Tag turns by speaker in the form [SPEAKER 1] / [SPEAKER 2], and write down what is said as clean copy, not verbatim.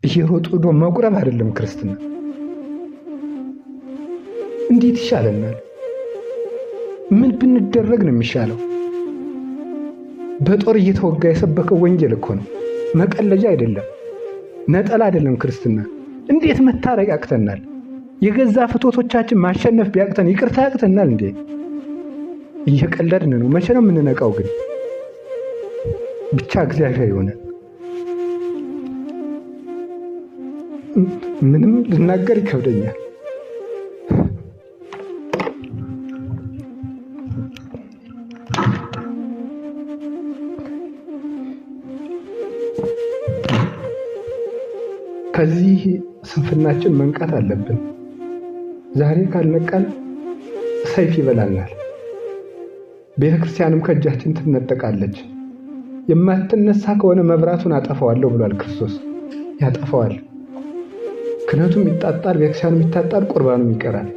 [SPEAKER 1] እየሮጡ ዶ መቁረብ አይደለም ክርስትና። እንዴት ይሻለናል? ምን ብንደረግ ነው የሚሻለው? በጦር እየተወጋ የሰበከው ወንጌል እኮ ነው፣ መቀለጃ አይደለም፣ ነጠላ አይደለም ክርስትና። እንዴት መታረቅ ያቅተናል? የገዛ ፍቶቶቻችን ማሸነፍ ቢያቅተን ይቅርታ ያቅተናል እንዴ? እየቀለድን ነው። መቼ ነው የምንነቃው ግን? ብቻ እግዚአብሔር ይሆናል። ምንም ልናገር ይከብደኛል። ከዚህ ስንፍናችን መንቃት አለብን። ዛሬ ካልነቃን ሰይፍ ይበላናል። ቤተክርስቲያንም ከእጃችን ትነጠቃለች። የማትነሳ ከሆነ መብራቱን አጠፋዋለሁ ብሏል ክርስቶስ። ያጠፋዋል። ክህነቱም ይጣጣል፣ ቤተክርስቲያኑም ይታጣል፣ ቁርባኑም ይቀራል።